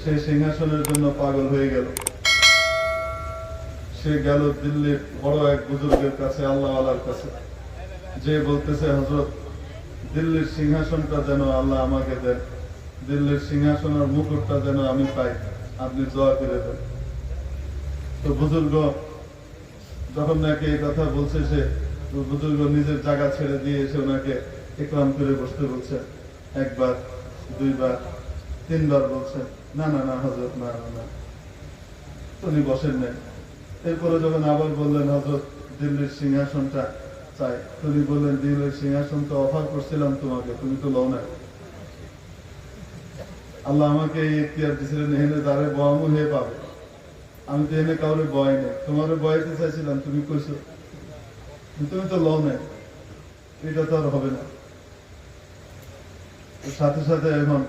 সে সিংহাসনের জন্য পাগল হয়ে গেল। সে গেল দিল্লির বড় এক বুজুর্গের কাছে, আল্লাহওয়ালার কাছে, যে বলতেছে, হযরত, দিল্লির সিংহাসনটা যেন আল্লাহ আমাকে দেন, দিল্লির সিংহাসনের মুকুটটা যেন আমি পাই, আপনি দোয়া করে দেন। তো বুজুর্গ যখন নাকি এই কথা বলছে, সে বুজুর্গ নিজের জায়গা ছেড়ে দিয়ে এসে ওনাকে ইকরাম করে বসতে বলছে। একবার, দুইবার, তিনবার বলছেন, না না না হযরত, না না না। উনি বসেন নাই। এরপরে যখন আবার বললেন, হযরত, দিল্লির সিংহাসনটা চাই, তুমি বললেন, দিল্লির সিংহাসন তো অফার করছিলাম তোমাকে, তুমি তো লও না। আল্লাহ আমাকে এই ইখতিয়ার দিয়েছিলেন, এখানে দাঁড়ে বয়ামু হয়ে পাবে, আমি তো এনে কাউরে বয় নেই, তোমার বয়াতে চাইছিলাম, তুমি কইছো, তুমি তো লও নাই, এটা তো আর হবে না। সাথে সাথে এখন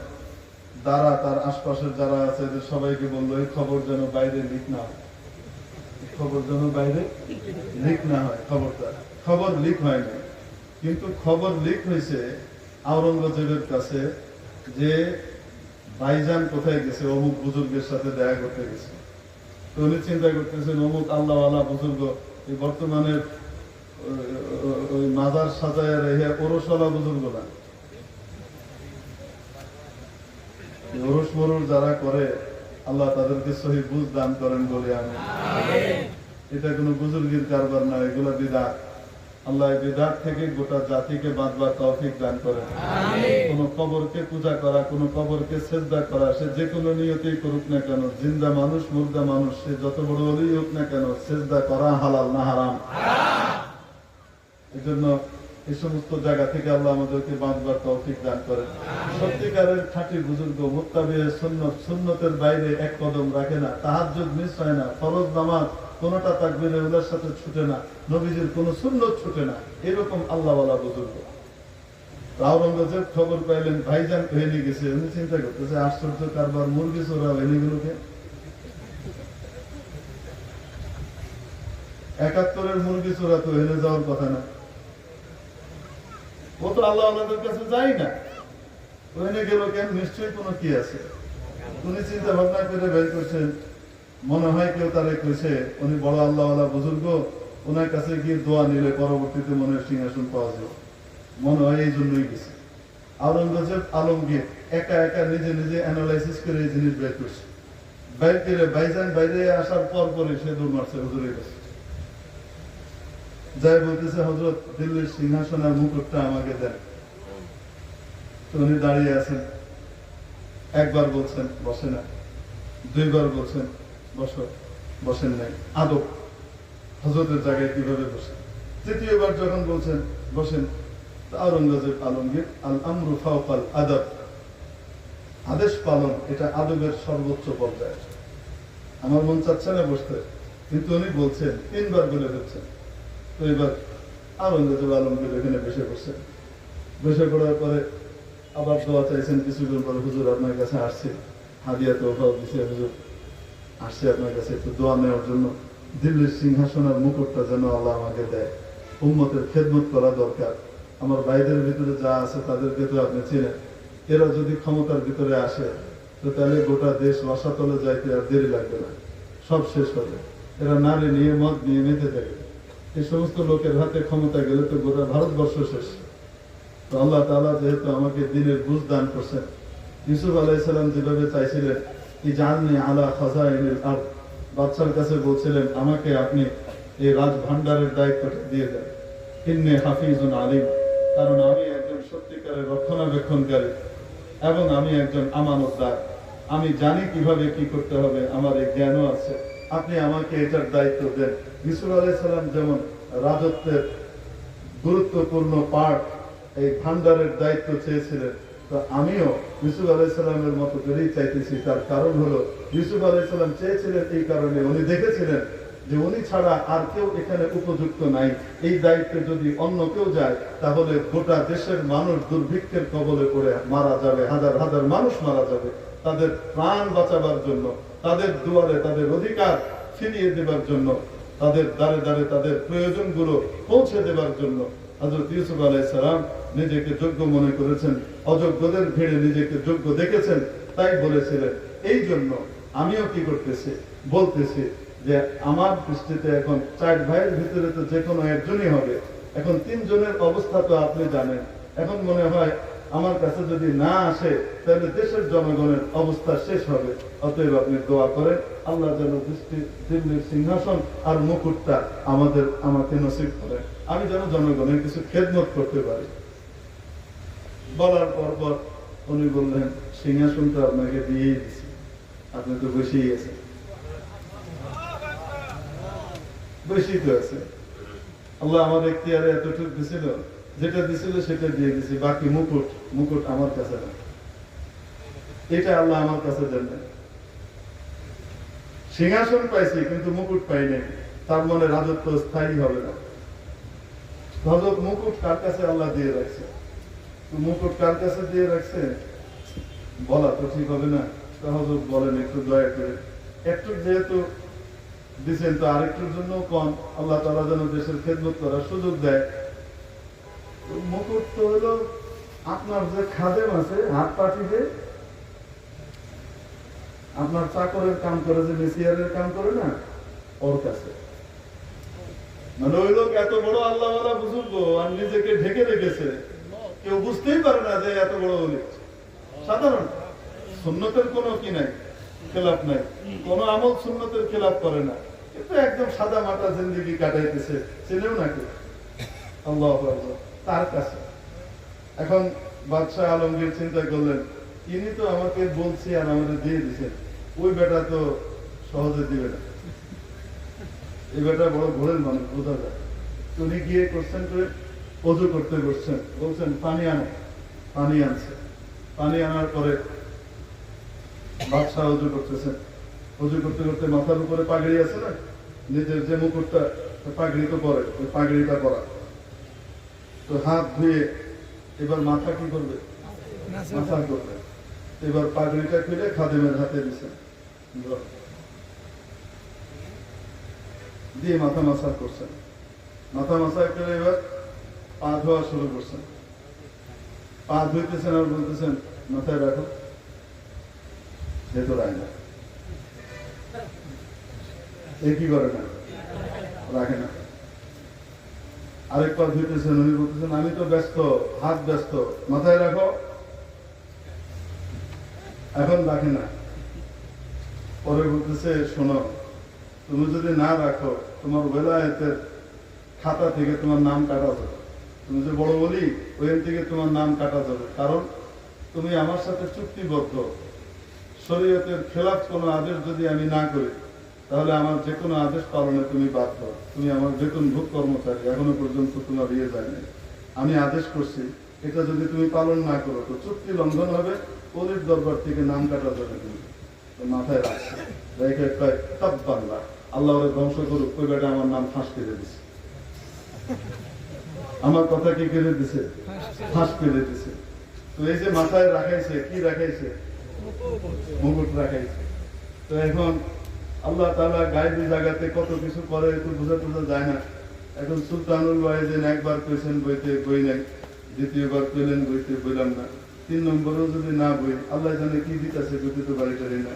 দ্বারা তার আশপাশের যারা আছে এদের সবাইকে বললো, এই খবর যেন বাইরে লিক না হয়, খবর যেন বাইরে লিক না হয়। খবর লিক হয়নি, কিন্তু খবর লিক হয়েছে আওরঙ্গজেবের কাছে যে ভাইজান কোথায় গেছে, অমুক বুজুর্গের সাথে দেখা করতে গেছে। তো উনি চিন্তা করতেছেন, অমুক আল্লাহওয়ালা বুজুর্গ এই বর্তমানে ওই মাজার সাজায় রেখে ওরসওয়ালা বুজুর্গ না, ওরস মরুর যারা করে আল্লাহ তাদেরকে সহি বুঝ দান করেন বলে আমি। এটা কোনো বুজুর্গের কারবার না, এগুলো বিদআত। আল্লাহ বিদআত থেকে গোটা জাতিকে বাঁচবার তৌফিক দান করেন। কোন কবরকে পূজা করা, কোন কবরকে সেজদা করা, সে যে কোনো নিয়তেই করুক না কেন, জিন্দা মানুষ মুর্দা মানুষ, সে যত বড় ওলিই হোক না কেন, সেজদা করা হালাল না হারাম। এই জন্য এই সমস্ত জায়গা থেকে আল্লাহ আমাদেরকে বাঁচবার তৌফিক দান করেন। সত্যিকারের খাঁটি বুজুর্গ মুত্তাবিয়ে সুন্নত, সুন্নতের বাইরে এক কদম রাখে না, তাহাজ্জুদ মিস হয় না, ফরজ নামাজ কোনটা তাকবীরে উলার সাথে ছুটে না, নবীজির কোন সুন্নত ছুটে না, এরকম আল্লাহওয়ালা বুজুর্গ। আওরঙ্গজেব খবর পাইলেন ভাইজান ভেনে গেছে, উনি চিন্তা করতেছে, আশ্চর্য কারবার, মুরগি চোরা ভেনে গুলোকে, ৭১-এর মুরগি চোরা তো হেনে যাওয়ার কথা না, ও তো আল্লাহ আল্লাহদের কাছে যাই না, ওখানে গেল কেন, নিশ্চয়ই কোনো কি আছে। উনি চিন্তা ভাবনা করে বের করছেন, মনে হয় কেউ তারে কইছে উনি বড় আল্লাহওয়ালা বুজুর্গ, ওনার কাছে গিয়ে দোয়া নিলে পরবর্তীতে মনে সিংহাসন পাওয়া যায়, মনে হয় এই জন্যই গেছে। আওরঙ্গজেব আলমগীর একা একা নিজে নিজে অ্যানালাইসিস করে এই জিনিস বের করছে, বের করে ভাইজান বাইরে আসার পর পরে সে দৌড় মারছে হুজুরের কাছে, যাই বলতেছে, হযরত, দিল্লির সিংহাসনের মুকুটটা আমাকে দেন। তো উনি দাঁড়িয়ে আছেন, একবার বলছেন বসে না, দুইবার বলছেন বসো, বসেন নাই, আদব হযরতের জায়গায় কিভাবে বসে। তৃতীয়বার যখন বলছেন বসেন, আওরঙ্গজেব আলমগীর, আল আমরু ফাওকাল আদব, আদেশ পালন এটা আদবের সর্বোচ্চ পর্যায়ে। আমার মন চাচ্ছে না বসতে, কিন্তু উনি বলছেন, তিনবার বলে দিচ্ছেন। তো এবার আওরঙ্গজেব আলমগীর এখানে বসে পড়ছেন, বসে পড়ার পরে আবার দোয়া চাইছেন। কিছুদিন পরে, হুজুর আপনার কাছে আসছি, হাদিয়া তোফাও দিছে, হুজুর আসছি আপনার কাছে একটু দোয়া নেওয়ার জন্য, দিল্লির সিংহাসনের মুকুটটা যেন আল্লাহ আমাকে দেয়, উম্মতের খেদমত করা দরকার, আমার ভাইদের ভিতরে যা আছে তাদেরকে তো আপনি চিনেন, এরা যদি ক্ষমতার ভিতরে আসে তো তাহলে গোটা দেশ রসাতলে যাইতে আর দেরি লাগবে না, সব শেষ হবে, এরা নারী নিয়ে মদ নিয়ে মেতে থাকে, এই সমস্ত লোকের হাতে ক্ষমতা গেলে তো গোটা ভারতবর্ষ শেষ। তো আল্লাহ তাআলা যেহেতু আমাকে দ্বীনের বুঝ দান করছেন, ইউসুফ আলাইহিস সালাম যেভাবে চাইছিলেন, ইজআলনি আলা খাযাইনিল আরদ, বাদশার কাছে বলছিলেন, আমাকে আপনি এই রাজ ভান্ডারের দায়িত্বটা দিয়ে দেন, ইন্নী হাফিজুন আলিম, কারণ আমি একজন সত্যিকারের রক্ষণাবেক্ষণকারী এবং আমি একজন আমানতদার, আমি জানি কিভাবে কি করতে হবে, আমার এই জ্ঞানও আছে, আপনি আমাকে এটার দায়িত্ব দেন। ইউসুফ আলাইহিস সালাম যেমন রাজত্বের গুরুত্বপূর্ণ পার্ট, এই ভান্ডারের দায়িত্ব চেয়েছিলেন, তো আমিও ইউসুফ আলাইহিস সালামের মতো করেই চাইতেছি। তার কারণ হলো, ইউসুফ আলাইহিস সালাম চেয়েছিলেন এই কারণে, উনি দেখেছিলেন যে উনি ছাড়া আর কেউ এখানে উপযুক্ত নাই, এই দায়িত্বে যদি অন্য কেউ যায় তাহলে গোটা দেশের মানুষ দুর্ভিক্ষের কবলে পড়ে মারা যাবে, হাজার হাজার মানুষ মারা যাবে। তাদের প্রাণ বাঁচাবার জন্য, তাদের দুয়ারে তাদের অধিকার ফিরিয়ে দেবার জন্য, তাদের দ্বারে দ্বারে তাদের প্রয়োজনগুলো পৌঁছে দেবার জন্য হযরত ইউসুফ আলাইহিস সালাম নিজেকে যোগ্য মনে করেছেন, অযোগ্যদের ভিড়ে নিজেকে যোগ্য দেখেছেন, তাই বলেছিলেন, এই জন্য আমিও কি করতেছি, বলতেছি যে আমার দৃষ্টিতে এখন 4 ভাইয়ের ভিতরে তো যে কোনো একজনই হবে। এখন 3 জনের অবস্থা তো আপনি জানেন। এখন মনে হয় আমার কাছে যদি না আসে তাহলে দেশের জনগণের অবস্থা শেষ হবে। অতএব আপনি দোয়া করেন আল্লাহ যেন দিল্লির সিংহাসন আর মুকুটটা আমাকে নসিব করেন, আমি যেন জনগণের কিছু খেদমত করতে পারি। বলার পর উনি বললেন সিংহাসনটা আপনাকে দিয়েই দিছি, আপনি তো বসেই আছেন। বসেই তো আছে, আল্লাহ আমার এখতিয়ারে এতটুকু দিছিল, যেটা দিছিল সেটা দিয়ে দিছি, বাকি মুকুট আমার কাছে না, এটা আল্লাহ আমার কাছে দেন না। সিংহাসন পাইছি কিন্তু মুকুট পাই নাই, তার মানে রাজত্ব স্থায়ী হবে না। হযরত মুকুট কার কাছে আল্লাহ দিয়ে রাখছে, মুকুট কার কাছে দিয়ে রাখছে বলা তো ঠিক হবে না। হযরত বলেন একটু দয়া করে, একটু যেহেতু দিচ্ছেন তো আরেকটুর জন্য কম, আল্লাহ তাআলা যেন দেশের খেদমত করার সুযোগ দেয়। মুকুট তো হলো আপনার যে খাদেম আছে, হাত পাঠিয়ে আপনার চাকরের কাম করে, যে মেসিয়ারের কাম করে না, ওর কাছে। মানে ওই লোক এত বড় আল্লাহওয়ালা বুজুর্গ আর নিজেকে ঢেকে রেখেছে, কেউ বুঝতেই পারে না যে এত বড় ওলি। সাধারণ সুন্নতের কোনো কি নাই, খেলাফ নাই, কোন আমল সুন্নতের খেলাফ করে না, কিন্তু একদম সাদা মাটা জিন্দেগি কাটাইতেছে, চিনেও নাকি আল্লাহু আকবার তার কাছে। এখন বাদশাহ আলমগীর চিন্তা করলেন, ইনি তো আমাকে বলছি আর আমাদের দিয়ে দিচ্ছেন, ওই বেটা তো সহজে দিবে না, এই বেটা বড় ঘোরের মানুষ, বোঝা যায়। উনি গিয়ে করছেন করে অজু করতে বসছেন, বলছেন পানি আনো, পানি আনছে। পানি আনার পরে বাদশাহ অজু করতেছেন, অজু করতে করতে মাথার উপরে পাগড়ি আছে না, নিজের যে মুকুটটা, পাগড়ি তো পরে, ওই পাগড়িটা পরা, তো হাত ধুয়ে এবার মাথা কি করবে, মাথা করবে। এবার পাগড়িটা খুলে খাদেমের হাতে দিচ্ছেন, দিয়ে মাথা মাসাজ করছেন। মাথা মাসাজ করে এবার পা ধোয়া শুরু করছেন। পা ধুইতেছেন আর বলতেছেন মাথায় রাখো, ভেতর আয় না। এ কি করে না, রাখে না। আরেক পা ধুইতেছেন, উনি বলতেছেন আমি তো ব্যস্ত, হাত ব্যস্ত, মাথায় রাখো, এখন রাখে না। পরে বলতেছে শোনো, তুমি যদি না রাখো তোমার ওয়ালায়াতের খাতা থেকে তোমার নাম কাটা যাবে, তুমি যে বড় বলি ওইখান থেকে তোমার নাম কাটা যাবে, কারণ তুমি আমার সাথে চুক্তিবদ্ধ। শরীয়তের খেলাফ কোনো আদেশ যদি আমি না করি তাহলে আমার যে কোনো আদেশ পালনে তুমি বাধ্য। তুমি আমার বেতনভোগ কর্মচারী, এখনো পর্যন্ত তোমার ইয়ে যায়নি, আমি আদেশ করছি, এটা যদি তুমি পালন না করো তো চুক্তি লঙ্ঘন হবে, অলির দরবার থেকে নাম কাটা যাবে। তুমি মাথায় রাখছে, রেখে কয় তব বাংলা, আল্লাহ ওরা ধ্বংস করুক, ওই বেটা আমার নাম ফাঁস কেটে দিছে। আমার কথা কি কেটে দিছে, ফাঁস কেটে দিছে। তো এই যে মাথায় রাখাইছে, কি রাখাইছে, মুকুট রাখাইছে। তো এখন আল্লাহ তাআলা গায়েবী জায়গাতে কত কিছু করে, একটু বোঝা টোঝা যায় না। এখন সুলতানুল ওয়াইজিন একবার কইছেন বইতে, বই নাই, দ্বিতীয়বার কইলেন বইতে, বইলাম না, 3 নম্বরেও যদি না বই, আল্লাহ জানে কি দিতেছে, যদি তো বাড়ি টাড়ি না।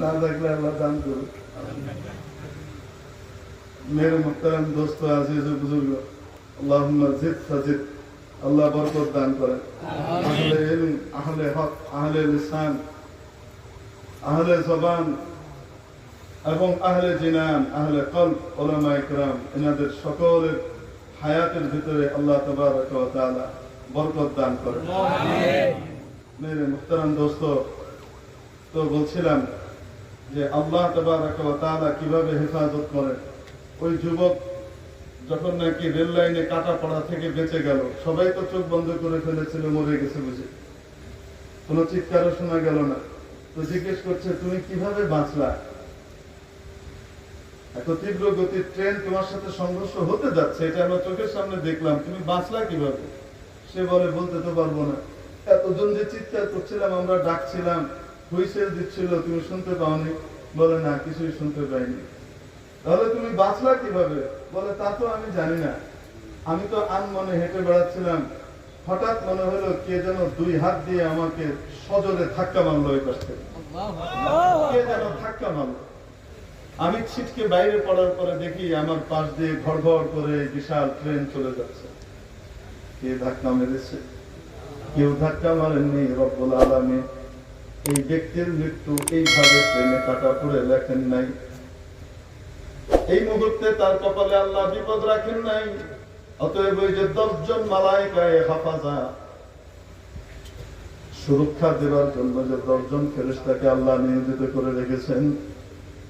না থাকলে আল্লাহ দান করুক। मेरे मुहतरम दोस्तों, अजीज बुजुर्ग, अल्लाहुम्मा जिद फजिद, আল্লাহ বরকত দান করেন। আহলে ইলম, আহলে হক, আহলে লিসান, আহলে জবান এবং আহলে জিনান, আহলে কলব, উলামা ইকরাম, এনাদের সকলের হায়াতের ভিতরে আল্লাহ তাবারক ওয়া তাআলা বরকত দান করেন। আমিন। মেরে মুহতারাম দোস্ত, তো বলছিলাম যে আল্লাহ তাবারক ওয়া তাআলা কিভাবে হেফাজত করেন। ওই যুবক যখন নাকি রেল লাইনে কাটা পড়া থেকে বেঁচে গেল, সবাই তো চোখ বন্ধ করে ফেলেছিল, মরে গেছে বুঝে, কোনো চিৎকারও শোনা গেল না। তো জিজ্ঞেস করছে তুমি কিভাবে বাঁচলা, এত তীব্র গতির ট্রেন তোমার সাথে সংঘর্ষ হতে যাচ্ছে, এটা আমরা চোখের সামনে দেখলাম, তুমি বাঁচলা কিভাবে? সে বলে বলতে তো পারবো না, এতজন যে চিৎকার করছিলাম, আমরা ডাকছিলাম, হুইসেল দিচ্ছিল, তুমি শুনতে পাওনি? বলে না, কিছুই শুনতে পাইনি। তাহলে তুমি বাঁচলা কিভাবে? বলে তা তো আমি জানি না, আমি তো আনমনে হেঁটে বেড়াচ্ছিলাম, হঠাৎ মনে হলো কে যেন 2 হাত দিয়ে আমাকে সজোরে ধাক্কা মারলো ওই পাশ থেকে। কে যেন ধাক্কা মারলো, আমি ছিটকে বাইরে পড়ার পরে দেখি আমার পাশ দিয়ে ঘড় ঘড় করে বিশাল ট্রেন চলে যাচ্ছে। কে ধাক্কা মেরেছে? কেউ ধাক্কা মারেননি, রব্বুল আলামিন এই ব্যক্তির মৃত্যু এইভাবে ট্রেনে কাটা পড়ে লেখেন নাই। এই মুহূর্তে তার কপালে আল্লাহ বিপদ রাখেন নাই। অতএব ওই যে 10 জন মালায়েকায়ে হাফাজা সুরক্ষা দেওয়ার জন্য যে 10 জন ফেরেশতাকে আল্লাহ নিয়োজিত করে রেখেছেন,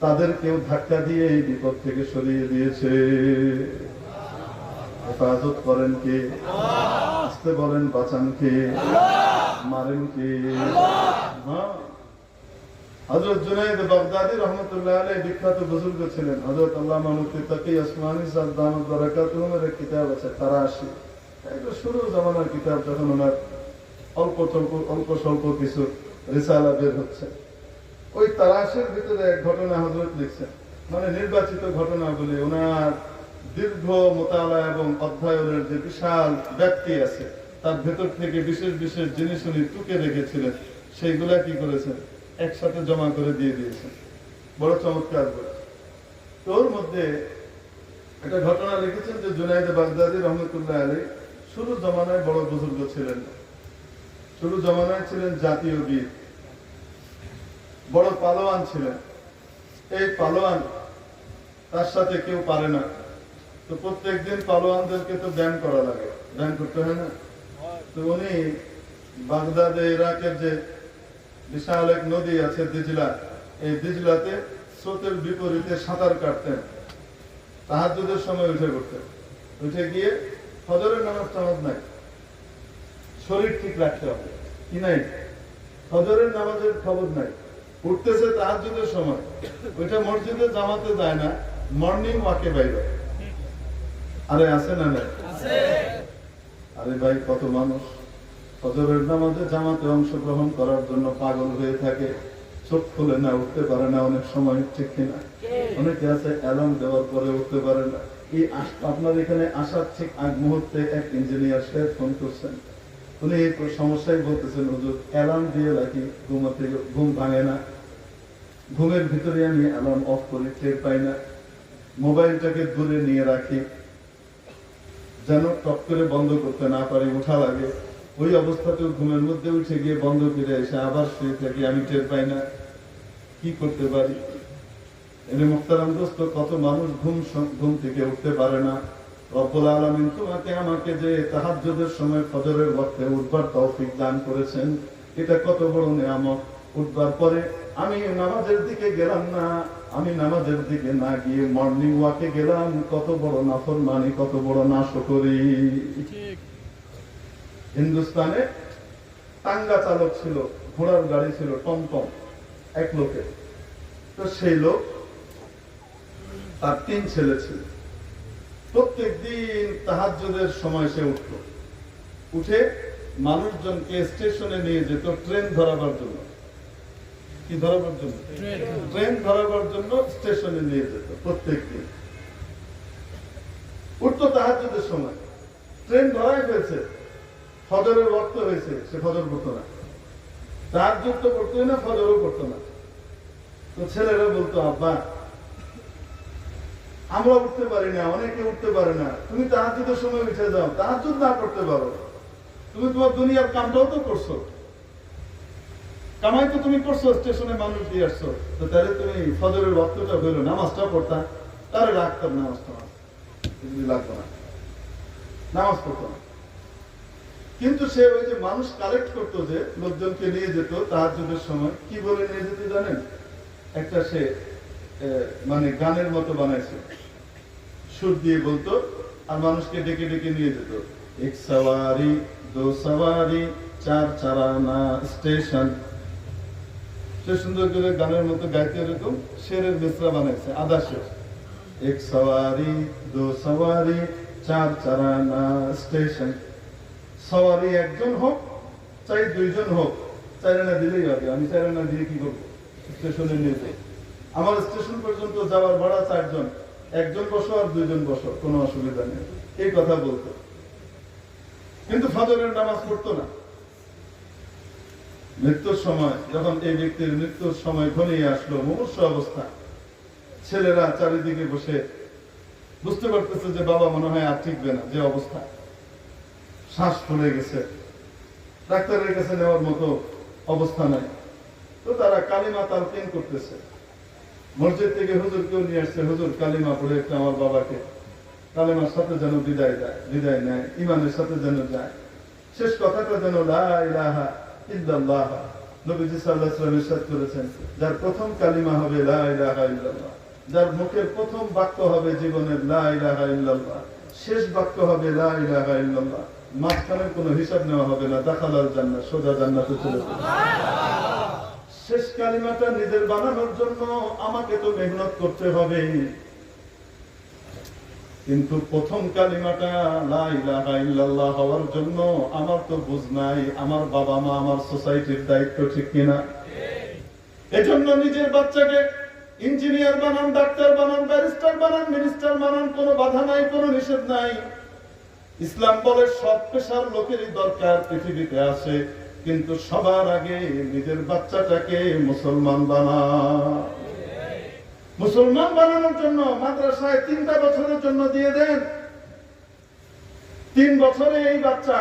তাদের কেউ ধাক্কা দিয়ে এই বিপদ থেকে সরিয়ে দিয়েছে। হেফাজত করেন কে? আসতে বলেন, বাঁচান কে? মারেন কে? হযরত জুনায়েদ বাগদাদী রাহমাতুল্লাহ আলাইহি বিখ্যাত বুজুর্গ ছিলেন। হযরত আল্লামা মুফতি তাকি ওসমানী সাহেব দামাত বারাকাতুহুম এর কিতাব আছে তারাশি, এটা শুরু জামানার কিতাব, যখন ওনার অল্প স্বল্প কিছু রিসালা বের হচ্ছে। ওই তারাশের ভিতরে এক ঘটনা হযরত লিখছেন, মানে নির্বাচিত ঘটনাগুলি ওনার দীর্ঘ মোতালা এবং অধ্যয়নের যে বিশাল ব্যাপ্তি আছে, তার ভেতর থেকে বিশেষ বিশেষ জিনিস উনি টুকে রেখেছিলেন, সেইগুলা কি করেছেন একসাথে জমা করে দিয়ে দিয়েছেন। বড় চমৎকার বই। তোর মধ্যে একটা ঘটনা লিখেছেন যে জুনায়েদ বাগদাদী রহমতুল্লাহ আলাইহি শুরু জমানায় বড় বুজুর্গ ছিলেন, শুরু জমানায় ছিলেন জাতীয় বীর, বড় পালোয়ান ছিলেন। এই পালোয়ান, তার সাথে কেউ পারে না। তো প্রত্যেকদিন পালোয়ানদেরকে তো ব্যায়াম করা লাগে, ব্যায়াম করতে হয় না? তো উনি বাগদাদে ইরাকের যে বিশাল এক নদী আছে দিজলা, এই দিজলাতে স্রোতের বিপরীতে সাঁতার কাটতেন। তাহাজ্জুদের সময় উঠে পড়তেন, উঠে গিয়ে ফজরের নামাজ টামাজ নাই, শরীর ঠিক রাখতে হবে কি নাই, ফজরের নামাজের খবর নাই, উঠতেছে তাহাজ্জুদের সময়, ওইটা মসজিদে জামাতে যায় না, মর্নিং ওয়াকে বাইরে। আরে আছে না নাই? আরে ভাই, কত মানুষ ফজরের নামাজে জামাতে অংশগ্রহণ করার জন্য পাগল হয়ে থাকে, চোখ খুলে না, উঠতে পারে না অনেক সময়, ঠিক কিনা? অনেকে আছে অ্যালার্ম দেওয়ার পরে উঠতে পারে না। এই আপনার এখানে আসার ঠিক আগ মুহূর্তে এক ইঞ্জিনিয়ার সাহেব ফোন করছেন, উনি এই সমস্যায় বলতেছেন, হুজুর অ্যালার্ম দিয়ে রাখি, ঘুম ভাঙে না, ঘুমের ভিতরে আমি অ্যালার্ম অফ করি, টের পাই না, মোবাইলটাকে দূরে নিয়ে রাখি যেন টপ করে বন্ধ করতে না পারি, উঠা লাগে, ওই অবস্থাতেও ঘুমের মধ্যে উঠে গিয়ে বন্ধ করে এসে আবার শুয়ে থাকি, আমি টের পাই না, কি করতে পারি? এনে মুহতারাম দোস্ত, কত মানুষ ঘুম থেকে উঠতে পারে না। রব্বুল আলামিন তোমাকে আমাকে যে তাহাজ্জুদের সময় ফজরের ওয়াক্তে উঠবার তৌফিক দান করেছেন, এটা কত বড় নিয়ামত। উঠবার পরে আমি নামাজের দিকে গেলাম না, আমি নামাজের দিকে না গিয়ে মর্নিং ওয়াকে গেলাম, কত বড় নাফরমানি, কত বড় নাশকরি। হিন্দুস্তানে টাঙ্গা চালক ছিল, ঘোড়ার গাড়ি ছিল, টমটম এক লোকের। তো সেই লোক, তার 3 ছেলে ছিল। প্রত্যেক দিন তাহাজ্জুদের সময় সে উঠত, উঠে মানুষজনকে স্টেশনে নিয়ে যেত ট্রেন ধরাবার জন্য। কি ধরাবার জন্য? ট্রেন ধরাবার জন্য স্টেশনে নিয়ে যেত প্রত্যেক দিন। উঠতো তাহাজ্জুদের সময়, ট্রেন ধরাই ফেলছে, ফজরের ওয়াক্ত হয়েছে, সে ফজর করতো না, তাহাজ্জুদ তো করতোই না, ফজরও করতো না। তো ছেলেরা বলতো, আব্বা আমরা উঠতে পারি না, অনেকে উঠতে পারে না, তুমি তাহাজ্জুদের সময় উঠে যাও, তাহাজ্জুদ না করতে পারো, তুমি তোমার দুনিয়ার কামটাও তো করছো, কামাই তো তুমি করছো, স্টেশনে মানুষ দিয়ে আসছো, তো তাহলে তুমি ফজরের ওয়াক্তটা হইলো, নামাজটা পড়তা, তাহলে রাখতাম নামাজটা, লাগতো না, নামাজ পড়তো না। কিন্তু সে ওই যে মানুষ কালেক্ট করতো, যে লোকজনকে নিয়ে যেত তাহাজ্জুদের সময়, কি বলে নিয়ে যেত জানেন? একটা সে মানে গানের মতো বানাইছে, সুর দিয়ে বলতো, আর মানুষকে ডেকে ডেকে নিয়ে যেত। এক সওয়ারি, দো সওয়ারি, 4 চারানা স্টেশন। সে সুন্দর করে গানের মতো গাইতে, এরকম শেরের মিসরা বানাইছে, আদা শের। এক সওয়ারি, দো সওয়ারি, 4 চারানা স্টেশন। সওয়ারি একজন হোক, চাই 2 জন হোক, 4 আনা দিলেই হবে। আমি 4 আনা দিয়ে কি করবো? স্টেশনে নিয়ে যাই। আমার স্টেশন পর্যন্ত যাওয়ার ভাড়া 4 জন, 1 জন বসো আর 2 জন বসো, কোনো অসুবিধা নেই। এই কথা বলতো, কিন্তু ফজরের নামাজ পড়তো না। মৃত্যুর সময় যখন এই ব্যক্তির মৃত্যুর সময় ঘনিয়ে আসলো, মুমূর্ষু অবস্থা, ছেলেরা চারিদিকে বসে বুঝতে পারতেছে যে বাবা মনে হয় আর টিকবে না, যে অবস্থা, শ্বাস ফুলে গেছে, ডাক্তারের কাছে নেওয়ার মতো অবস্থা নাই। তো তারা কালিমা তালকিন করতেছে। মসজিদ থেকে হুজুরকেও নিয়ে আসছে, হুজুর কালিমা পড়ে একটা আমার বাবাকে কালিমার সাথে যেন বিদায় নেয়, ইমানের সাথে যেন যায়। শেষ কথাটা যেন লা ইলাহা ইল্লাল্লাহ। নবীজি সাল্লাল্লাহু আলাইহি ওয়াসাল্লাম ইরশাদ করেছেন, যার প্রথম কালিমা হবে লা ইলাহা ইল্লাল্লাহ, যার মুখের প্রথম বাক্য হবে জীবনের লা ইলাহা ইল্লাল্লাহ, শেষ বাক্য হবে লা ইলাহা ইল্লাল্লাহ, মাঝখানে কোনো হিসাব নেওয়া হবে না, দাখালাল জান্নাহ, সোজা জান্নাতে চলে যাবে। শেষ কালিমাটা নিজের বানানোর জন্য আমাকে তো মেহনত করতে হবে, কিন্তু প্রথম কালিমাটা লা ইলাহা ইল্লাল্লাহ হওয়ার জন্য আমার তো বুঝ নাই, আমার বাবা মা, আমার সোসাইটির দায়িত্ব, ঠিক কিনা? এজন্য নিজের বাচ্চাকে ইঞ্জিনিয়ার বানান, ডাক্তার বানান, ব্যারিস্টার বানান, মিনিস্টার বানান, কোনো বাধা নাই, কোনো নিষেধ নাই। ইসলাম বলে সব পেশার লোকেরই দরকার পৃথিবীতে আছে, কিন্তু সবার আগে নিজের বাচ্চাটাকে মুসলমান বানান। মুসলমান বানানোর জন্য মাদ্রাসায় 3টা বছরের জন্য দিয়ে দেন। 3 বছরে এই বাচ্চা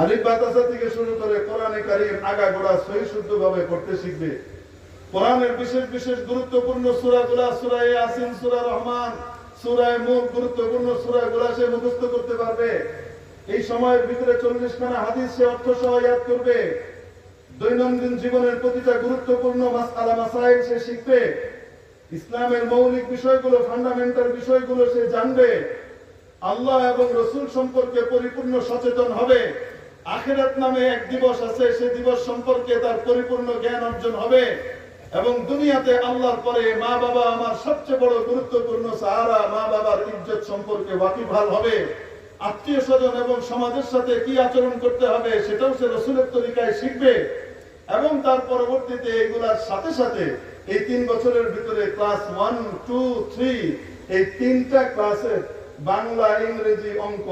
আলিফ বা তাসা থেকে শুরু করে কোরআনে কারীম আগাগোড়া সহি শুদ্ধভাবে পড়তে শিখবে। কোরআনের বিশেষ বিশেষ গুরুত্বপূর্ণ সূরাগুলো, সূরা ইয়াসিন, সূরা রহমান, সূরা মুলক, গুরুত্বপূর্ণ সূরাগুলো সে মুখস্থ করতে পারবে। এই সময়ের ভিতরে 40 খানা হাদিস সে অর্থ সহ ইয়াদ করবে। দৈনন্দিন জীবনের প্রতিটা গুরুত্বপূর্ণ মাসআলা মাসাইল সে শিখবে। ইসলামের মৌলিক বিষয়গুলো, ফান্ডামেন্টাল বিষয়গুলো সে জানবে। আল্লাহ এবং রাসূল সম্পর্কে পরিপূর্ণ সচেতন হবে। আখিরাত নামে এক দিবস আছে, সে দিবস সম্পর্কে তার পরিপূর্ণ জ্ঞান অর্জন হবে। এবং দুনিয়াতে আল্লাহর পরে মা বাবা আমার সবচেয়ে বড় গুরুত্বপূর্ণ সাহারা, মা বাবার ইজ্জত সম্পর্কে ওয়াকিবহাল হবে। আত্মীয় স্বজন এবং সমাজের সাথে কি আচরণ করতে হবে সেটাও সে রাসূলের তরিকায় শিখবে। এবং তার পরবর্তীতে এগুলার সাথে সাথে এই 3 বছরের ভিতরে ক্লাস 1, 2, 3 এই 3টা ক্লাসে বাংলা, ইংরেজি, অঙ্ক,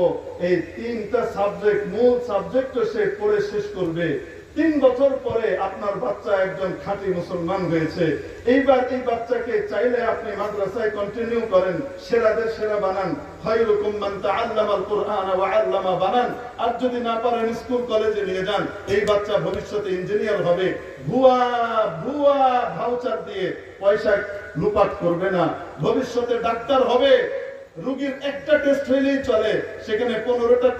এই 3টা সাবজেক্ট, মূল সাবজেক্ট সে পড়ে শেষ করবে। 3 বছর পরে আপনার বাচ্চা একজন খাঁটি মুসলমান হয়েছে। এইবার এই বাচ্চাকে চাইলে আপনি মাদ্রাসায় কন্টিনিউ করেন, সেরাদের সেরা বানান, খায়রুকুম মান তাআল্লামাল কুরআন ওয়া আল্লামা বানান। আর যদি না পারেন স্কুল কলেজে নিয়ে যান। এই বাচ্চা ভবিষ্যতে ইঞ্জিনিয়ার হবে। ভুয়া ভাউচার দিয়ে পয়সা লুপাট করবে না। ভবিষ্যতে ডাক্তার হবে। রোগীর একটা টেস্ট হইলেই চলে, সেখানে 15টা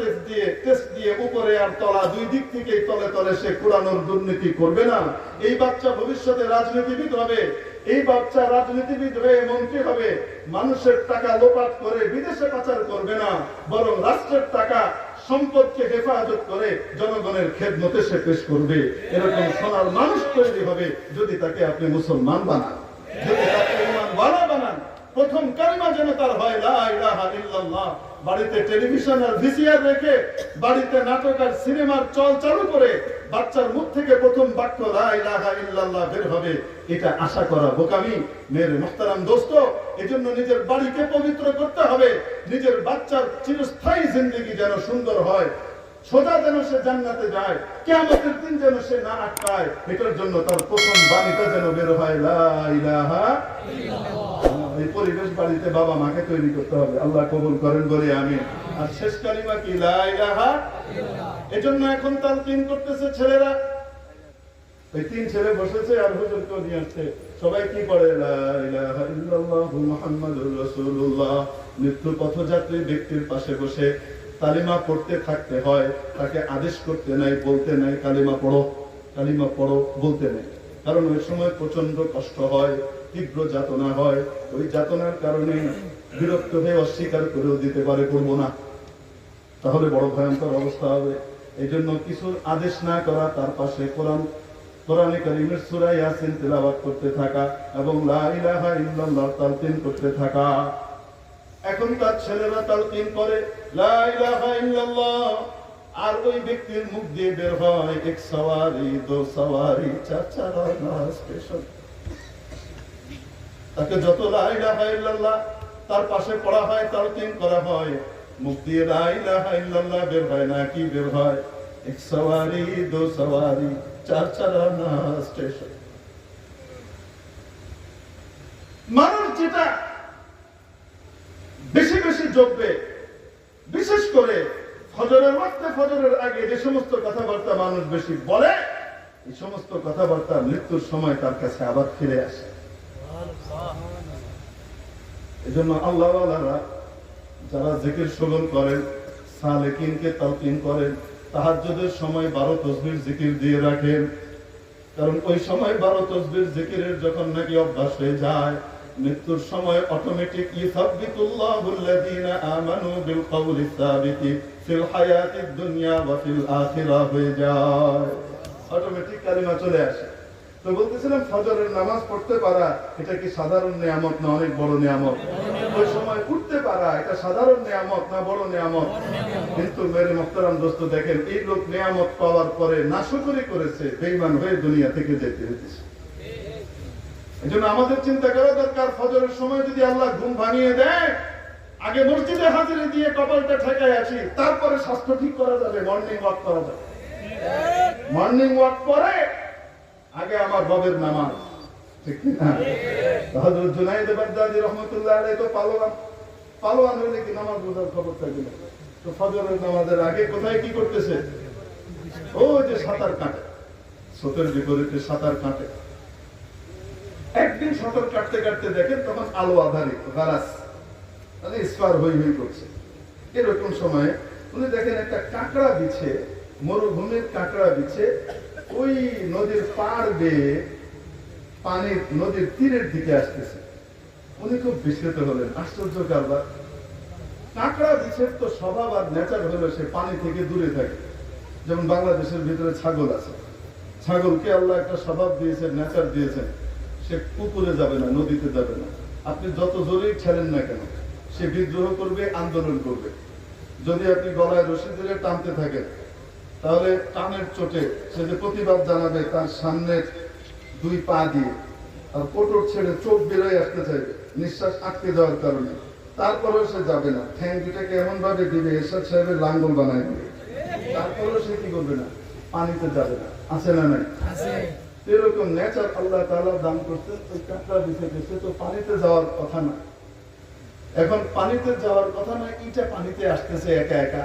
টেস্ট দিয়ে উপরে আর তলা দুই দিক থেকে তলে তলে সে কুড়ানোর দুর্নীতি করবে না। এই বাচ্চা ভবিষ্যতে রাজনীতিবিদ হবে। এই বাচ্চা রাজনীতিবিদ হয়ে মন্ত্রী হবে। মানুষের টাকা লোপাট করে বিদেশে পাচার করবে না, বরং রাষ্ট্রের টাকা সম্পদকে হেফাজত করে জনগণের খেদমতে সে পেশ করবে। এরকম সোনার মানুষ তৈরি হবে যদি তাকে আপনি মুসলমান বানান, যদি তাকে ঈমানওয়ালা বানান। প্রথম কালিমা যেন তার হয় লা ইলাহা ইল্লাল্লাহ। বাড়িতে টেলিভিশন আর ভিসিআর রেখে, বাড়িতে নাটক আর সিনেমার চল চালু করে বাচ্চার মুখ থেকে প্রথম বাক্য লা ইলাহা ইল্লাল্লাহ বের হবে, এটা আশা করা বোকামি। মেরে মুহতারাম দোস্ত, এজন্য নিজের বাড়িকে পবিত্র করতে হবে। নিজের বাচ্চার চিরস্থায়ী জিন্দেগি যেন সুন্দর হয়, সোজা যেন সে জান্নাতে যায়, কিয়ামতের দিন যেন সে না আটকায়। এটার জন্য তার প্রথম বাণীটা যেন বের হয় লা ইলাহা ইল্লাল্লাহ। এই পরিবেশ বাড়িতে বাবা মাকে তৈরি করতে হবে। আল্লাহ কবুল করেন বলে আমিন। আর শেষ কালিমা কি? লা ইলাহা ইল্লাল্লাহ। এজন্য এখন তালকিন করতেছে ছেলেরা। এই 3 ছেলে বসেছে আর হুজুরকে নিয়ে আসছে। সবাই কি পড়ে? লা ইলাহা ইল্লাল্লাহু মুহাম্মাদুর রাসূলুল্লাহ। মৃত্যু পথযাত্রী ব্যক্তির পাশে বসে কালিমা পড়তে থাকতে হয়। তাকে আদেশ করতে নাই, বলতে নাই কালিমা পড়ো, কালিমা পড়ো, বলতে নাই। কারণ ওই সময় প্রচন্ড কষ্ট হয়, তীব্র যাতনা হয়। ওই যাতনার কারণে বিরক্ত হয়ে অস্বীকার করেও দিতে পারে, করবো না, তাহলে বড় ভয়ঙ্কর অবস্থা হবে। এই জন্য কিছুর আদেশ না করা, তার পাশে কোরআনে কারীমের সূরা ইয়াসিন তেলাওয়াত করতে থাকা এবং লা ইলাহা ইল্লাল্লাহ তালকিন করতে থাকা। এখন তার ছেলেরা তালকিন করে লা ইলাহা ইল্লাল্লাহ, আর ওই ব্যক্তির মুখ দিয়ে বের হয় এক সওয়ারি, দো সওয়ারি, চার চারা স্পেশাল। তাকে যত লা ইলাহা ইল্লাল্লাহ তার পাশে পড়া হয়, তালকিন করা হয়, মুখ দিয়ে লা ইলাহা ইল্লাল্লাহ বের হয় না, কি বের হয়? এক সওয়ারি দো সওয়ারি চার চারানা স্টেশন। মানুষ যেটা বেশি বেশি জপবে, বিশেষ করে ফজরের ওয়াক্তে, ফজরের আগে যে সমস্ত কথাবার্তা মানুষ বেশি বলে, এই সমস্ত কথাবার্তা মৃত্যুর সময় তার কাছে আবার ফিরে আসে। এজন্য আল্লাহ ওয়ালারা যারা জিকির শ্রবণ করেন, সালেকিনকে তালকিন করেন, তাহাজ্জুদের সময় 12 তাসবিহ জিকির দিয়ে রাখেন। কারণ ওই সময় 12 তাসবিহ জিকিরের যখন নাকি অভ্যাস হয়ে যায়, মৃত্যুর সময় অটোমেটিক ইসাব্বিতুল্লাহুল্লাযীনা আমানু বিল কওলি সাবিতি ফিল হায়াতিদ দুনিয়া ওয়া ফিল আখিরাহ হয়ে যায়, অটোমেটিক কালিমা চলে আসে। তো বলতেছিলাম ফজরের নামাজ পড়তে পারা এটা কি সাধারণ নিয়ামত না অনেক বড় নিয়ামত? ওই সময় উঠতে পারা এটা সাধারণ নিয়ামত না বড় নিয়ামত? কিন্তু মেরে মুহতারাম দোস্ত দেখেন, এই লোক নিয়ামত পাওয়ার পরে নাশকরি করেছে, বেঈমান হয়ে দুনিয়া থেকে যেতে হয়েছে। এজন্য আমাদের চিন্তা করা দরকার, ফজরের সময় যদি আল্লাহ ঘুম ভাঙিয়ে দেয়, আগে মসজিদে হাজিরি দিয়ে কপালটা ঠেকায় আসি, তারপরে স্বাস্থ্য ঠিক করা যাবে, মর্নিং ওয়াক করা যাবে। মর্নিং ওয়াক পরে আগে আমার রবের নামাজ, ঠিক না? হযরত জুনায়েদ বাগদাদী রাহমাতুল্লাহ আলাইহি তো পালোয়ান হইলে কি নামাজ রোজার খবর থাকে না? তো ফজরের নামাজের আগে কোথায় কি করতেছে? ও যে সাঁতার কাটে, স্রোতের বিপরীতে সাঁতার কাটে। একদিন সাঁতার কাটতে কাটতে দেখেন তখন আলো আধারিত গালাস মানে ইসফার হই হই করছে। এরকম সময় উনি দেখেন একটা কাঁকড়া বিছে, মরুভূমির কাঁকড়া বিছে ওই নদীর পাড় বেয়ে পানির নদীর তীরের দিকে আসতেছে। উনি খুব বিস্মিত হলেন, আশ্চর্য কারবার। কাঁকড়া বিছের তো স্বভাব আর নেচার হলো সে পানি থেকে দূরে থাকে। যেমন বাংলাদেশের ভিতরে ছাগল আছে, ছাগলকে আল্লাহ একটা স্বভাব দিয়েছেন, নেচার দিয়েছেন, সে পুকুরে যাবে না, নদীতে যাবে না। আপনি যত জোরেই ছেড়েন না কেন সে বিদ্রোহ করবে, আন্দোলন করবে। যদি আপনি গলায় রশি ধরে টানতে থাকেন তাহলে টানের চোটে সে যে প্রতিবাদ জানাবে তার সামনের 2 পা দিয়ে, আর কোটর ছেড়ে চোখ বেরোয় আসতে চাইবে নিঃশ্বাস আটকে যাওয়ার কারণে, তারপরেও সে যাবে না। ঠ্যাং দুটাকে এমন ভাবে দিবে এরশাদ সাহেবের লাঙ্গল বানায় দিবে, তারপরেও সে কি করবে না, পানিতে যাবে না। আছে না নাই? এরকম নেচার আল্লাহ তাআলা দান করতেন। ওই কাঁকড়া বিছে গেছে, তো পানিতে যাওয়ার কথা না। এখন পানিতে যাওয়ার কথা না, ইটা পানিতে আসতেছে একা একা।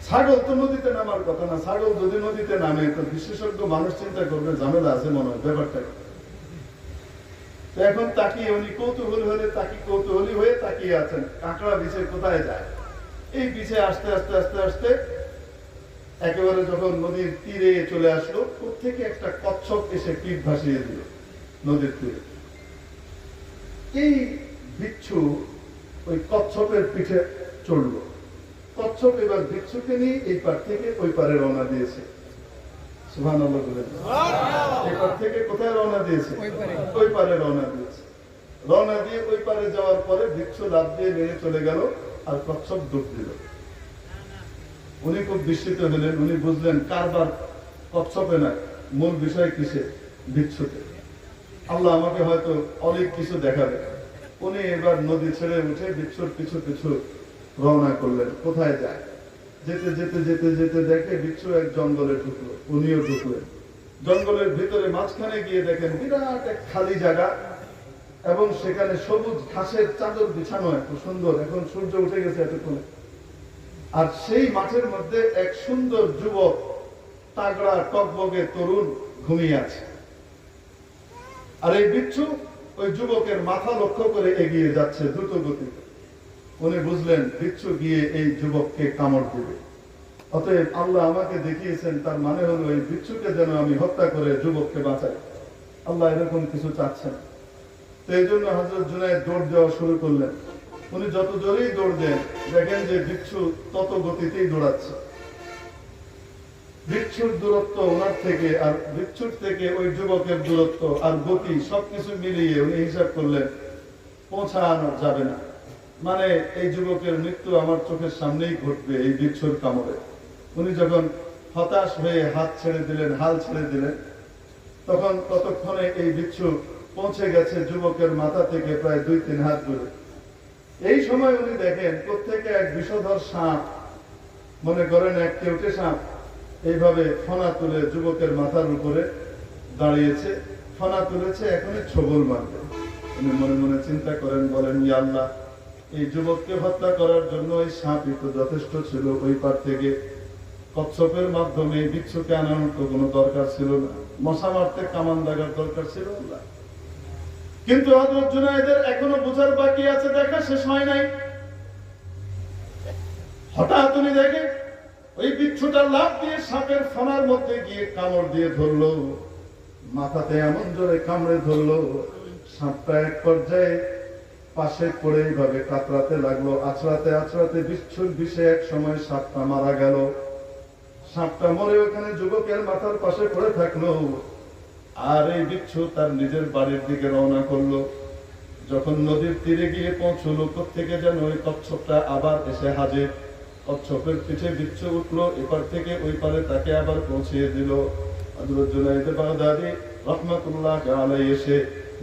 ছাগল তো নদীতে নামার কথা না। ছাগল যদি নদীতে নামে তো বিশেষজ্ঞ মানুষ চিন্তা করবে ঝামেলা আছে মনে হয় ব্যাপারটা। এখন তাকিয়ে উনি কৌতূহলী হয়ে তাকিয়ে আছেন, কাঁকড়া বিছে কোথায় যায়। এই বিছে আসতে আস্তে আস্তে আস্তে একেবারে যখন নদীর তীরে চলে আসলো, প্রত্যেকে একটা কচ্ছপ এসে পিঠ ভাসিয়ে দিল নদীর তীরে। এই বিচ্ছু ওই কচ্ছপের পিঠে চড়লো। কচ্ছপ এবার বিচ্ছুকে নিয়ে এই পার থেকে ওই পারে রওনা দিয়েছে। সুবহানাল্লাহ বলেন। এই পার থেকে কোথায় রওনা দিয়েছে? ওই পারে রওনা দিয়েছে। রওনা দিয়ে ওই পারে যাওয়ার পরে বিচ্ছু লাফ দিয়ে নেমে চলে গেল, আর কচ্ছপ ডুব দিল। উনি খুব বিস্মিত হলেন। উনি বুঝলেন কারবার কচ্ছপে না, মূল বিষয় কিসে? বিচ্ছুতে। আল্লাহ আমাকে হয়তো অনেক কিছু দেখাবে। উনি এবার নদী ছেড়ে উঠে বিচ্ছুর পিছু পিছু রওনা করলেন। কোথায় যায়? যেতে যেতে যেতে যেতে দেখে বিচ্ছু এক জঙ্গলে ঢুকলো, উনিও ঢুকলেন। জঙ্গলের ভিতরে মাঝখানে গিয়ে দেখেন বিরাট এক খালি জায়গা, এবং সেখানে সবুজ ঘাসের চাদর বিছানো, এত সুন্দর। এখন সূর্য উঠে গেছে এতক্ষণে। আর সেই মাঠের মধ্যে এক সুন্দর যুবক, তাগড়া টকবগে তরুণ ঘুমিয়ে আছে। আর এই বিচ্ছু ওই যুবকের মাথা লক্ষ্য করে এগিয়ে যাচ্ছে দ্রুত গতিতে। উনি বুঝলেন বিচ্ছু গিয়ে এই যুবককে কামড় দেবে। অতএব আল্লাহ আমাকে দেখিয়েছেন, তার মানে হলো এই বিচ্ছুকে যেন আমি হত্যা করে যুবককে বাঁচাই। আল্লাহ এরকম কিছু চাচ্ছেন। তো এই জন্য হযরত জুনায়েদ দৌড় দেওয়া শুরু করলেন। উনি যত জোরেই দৌড় দেন, দেখেন যে বিচ্ছু তত গতিতেই দৌড়াচ্ছে। বিচ্ছুর দূরত্ব ওনার থেকে আর বিচ্ছুর থেকে ওই যুবকের দূরত্ব আর গতি সবকিছু মিলিয়ে উনি হিসাব করলেন পৌঁছানো যাবে না। মানে এই যুবকের মৃত্যু আমার চোখের সামনেই ঘটবে এই বিচ্ছুর কামড়ে। উনি যখন হতাশ হয়ে হাত ছেড়ে দিলেন, হাল ছেড়ে দিলেন, তখন ততক্ষণে এই বিচ্ছু পৌঁছে গেছে যুবকের মাথা থেকে প্রায় 2-3 হাত দূরে। এই সময় উনি দেখেন প্রত্যেকে এক বিষধর সাপ, মনে করেন এক কেউটে সাপ, এইভাবে ফনা তুলে যুবকের মাথার উপরে দাঁড়িয়েছে, ফনা তুলেছে, এখনই ছবল মারবে। উনি মনে মনে চিন্তা করেন, বলেন ইয়া আল্লাহ, এই যুবককে হত্যা করার জন্য ওই সাপই তো যথেষ্ট ছিল। ওই পার থেকে কচ্ছপের মাধ্যমে বিচ্ছুকে আনানোর তো কোনো দরকার ছিল না, মশা মারতে কামান লাগার দরকার ছিল না। কিন্তু হযরত জুনায়েদের এখনো বোঝার বাকি আছে, দেখা শেষ হয় নাই। হঠাৎ উনি দেখে ওই বিচ্ছুটা লাফ দিয়ে সাপের ফনার মধ্যে গিয়ে কামড় দিয়ে ধরলো, মাথাতে এমন জোরে কামড়ে ধরলো, সাপটা এক পর্যায়ে পাশে পড়ে এইভাবে কাতরাতে লাগলো। আছড়াতে আছড়াতে বিচ্ছুর বিষে এক সময় সাপটা মারা গেল। সাপটা মরে ওখানে যুবকের মাথার পাশে পড়ে থাকলো। আর এই বিচ্ছু তার নিজের বাড়ির দিকে রওনা করলো। যখন নদীর তীরে গিয়ে পৌঁছলো, কোত্থেকে যেন ওই কচ্ছপটা আবার এসে হাজির। কচ্ছপের পিঠে বিচ্ছু উঠলো, এপার থেকে ওই পারে তাকে আবার পৌঁছিয়ে দিল। হযরত জুনায়েদ বাগদাদী রাহমাতুল্লাহ আলাইহি এসে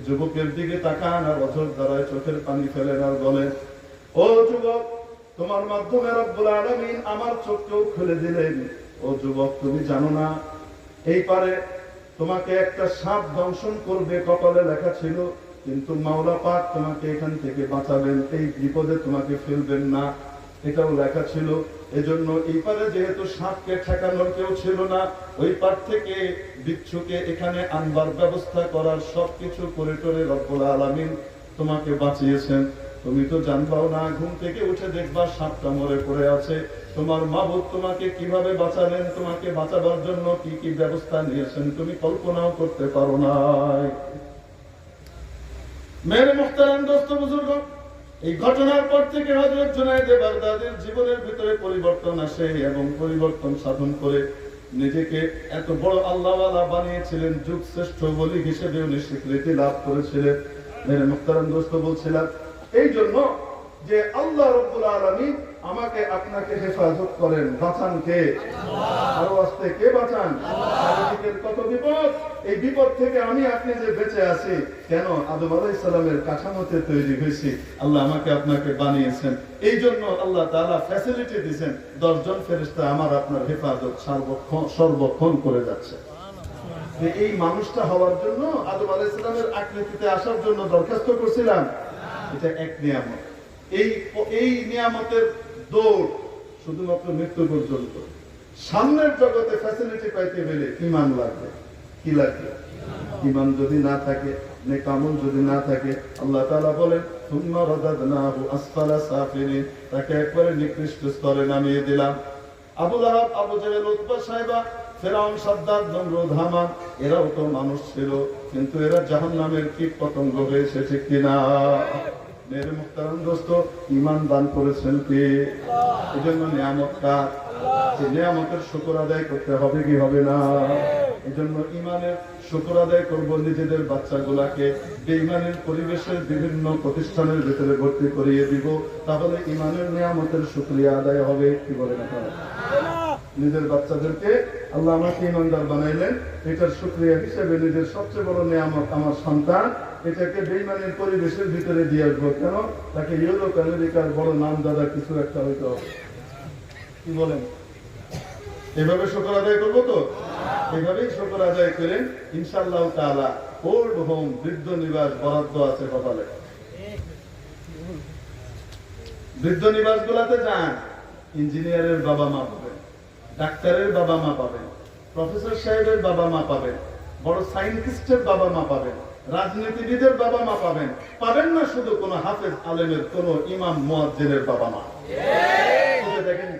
যুবকের দিকে তাকান আর অঝর দ্বারায় চোখের পানি ফেলেন আর বলেন, ও যুবক, তোমার মাধ্যমে রব্বুল আলামিন আমার চোখকেও খুলে দিলেন। ও যুবক, তুমি জানো না এই পারে তোমাকে একটা সাপ দংশন করবে, কপালে লেখা ছিল, কিন্তু মাওলা পাক তোমাকে এখান থেকে বাঁচাবেন, এই বিপদে তোমাকে ফেলবেন না, এটাও লেখা ছিল। এজন্য এই পারে যেহেতু সাপকে ঠেকানোর কেউ ছিল না, ওই পার থেকে বিচ্ছুকে এখানে আনবার ব্যবস্থা করার সবকিছু করে টরে রব্বুল আলামিন তোমাকে বাঁচিয়েছেন। তুমি তো জানবাও না, ঘুম থেকে উঠে দেখবা সাপটা মরে পড়ে আছে। তোমার মাবুদ তোমাকে কিভাবে বাঁচালেন, তোমাকে বাঁচাবার জন্য কি কি ব্যবস্থা নিয়েছেন, তুমি কল্পনাও করতে পারো না। মেরে মুহতারাম দোস্ত বুজুর্গ, এই ঘটনার পর থেকে হযরত জুনায়েদ বাগদাদীর জীবনের ভিতরে পরিবর্তন আসে এবং পরিবর্তন সাধন করে নিজেকে এত বড় আল্লাহওয়ালা বানিয়েছিলেন, যুগ শ্রেষ্ঠ ওলি হিসেবে উনি স্বীকৃতি লাভ করেছিলেন। মেরে মুহতারাম দোস্ত, বলছিলাম এই জন্য যে আল্লাহ রাব্বুল আলামিন আমাকে আপনাকে হেফাজত করেন, বাঁচান কে? আরো আস্তে, কে বাঁচান? চারিদিকের কত বিপদ, এই বিপদ থেকে আমি আপনি যে বেঁচে আছি কেন? আদম আলাইহিস সালামের কাঠামোতে তৈরি হয়েছি, আল্লাহ আমাকে আপনাকে বানিয়েছেন। এই জন্য আল্লাহ তাআলা ফ্যাসিলিটি দিয়েছেন, 10 জন ফেরেশতা আমার আপনার হেফাজত সর্বক্ষণ করে যাচ্ছে। এই মানুষটা হওয়ার জন্য, আদম আলাইহিস সালামের আকৃতিতে আসার জন্য দরখাস্ত করছিলাম, এটা এক নিয়ামত। এই নিয়ামতের দৌড় শুধুমাত্র মৃত্যু পর্যন্ত। সামনের জগতে ফ্যাসিলিটি পাইতে গেলে ঈমান লাগবে। কি লাগবে? ঈমান যদি না থাকে, নেক আমল যদি না থাকে, আল্লাহ তাআলা বলেন সুম্মা রাদাদনাহু আসফালা সাফিলিন, তাকে একবারে নিকৃষ্ট স্তরে নামিয়ে দিলাম। আবু লাহাব, আবু জাহেল, উতবা, সাইবা, ফিরআউন, সাদ্দাত, নমরুদ, হামান, এরাও তো মানুষ ছিল, কিন্তু এরা জাহান্নামের কীট পতঙ্গ হয়েছে, ঠিক কিনা? মেরে মুহতারাম দোস্ত, ঈমান দান করেছেন কে? এজন্য নিয়ামত কার? এই নিয়ামতের শুকর আদায় করতে হবে কি হবে না? এজন্য ঈমানের শুকর আদায় করব। নিজেদের বাচ্চাগুলাকে বেঈমানের পরিবেশের বিভিন্ন প্রতিষ্ঠানের ভিতরে ভর্তি করিয়ে দিব, তাহলে ঈমানের নিয়ামতের শুকরিয়া আদায় হবে। কি বলেন আপনারা? নিজের বাচ্চাদেরকে আল্লাহ আমাকে ঈমানদার বানাইলেন, এটার শুকরিয়া হিসেবে নিজের সবচেয়ে বড় নিয়ামত আমার সন্তান, এটাকে বেঈমানের পরিবেশের ভিতরে দিয়ে আসবো। কেন? তাকে ইউরোপ আমেরিকার বড় নামদাদা কিছু একটা হইতে হবে। কি বলেন? এভাবে শুকর আদায় করবো তো? এভাবেই শুকর আদায় করেন ইনশাআল্লাহ তাআলা। ওল্ড হোম, বৃদ্ধ নিবাস বরাদ্দ আছে কপালে। বৃদ্ধ নিবাস গুলাতে যান, ইঞ্জিনিয়ারের বাবা মা পাবেন, ডাক্তারের বাবা মা পাবেন, প্রফেসর সাহেবের বাবা মা পাবেন, বড় সায়েন্টিস্টের বাবা মা পাবেন, রাজনীতিবিদের বাবা মা পাবেন। পাবেন না শুধু কোন হাফেজ আলেমের, কোন ইমাম মুয়াজ্জিনের বাবা মা। দেখেন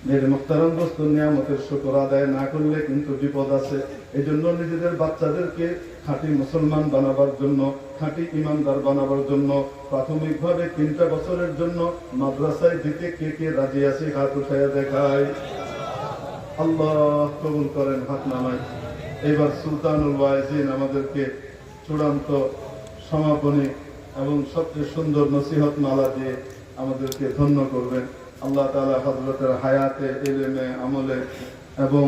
মেরে মুহতারাম দোস্ত, নিয়ামতের শুকর আদায় না করলে কিন্তু বিপদ আছে। এই জন্য নিজেদের বাচ্চাদেরকে খাঁটি মুসলমান বানাবার জন্য, খাঁটি ইমানদার বানাবার জন্য প্রাথমিকভাবে 3টা বছরের জন্য মাদ্রাসায় দিতে কে কে রাজি আছে? হাত উঠাইয়া দেখায়। আল্লাহ কবুল করেন, হাত নামায়। এবার সুলতানুল ওয়াইজিন আমাদেরকে চূড়ান্ত সমাপনী এবং সবচেয়ে সুন্দর নসিহত মালা দিয়ে আমাদেরকে ধন্য করবেন। আল্লাহ তাআলা হযরতের হায়াতে, ইলমে, আমলে এবং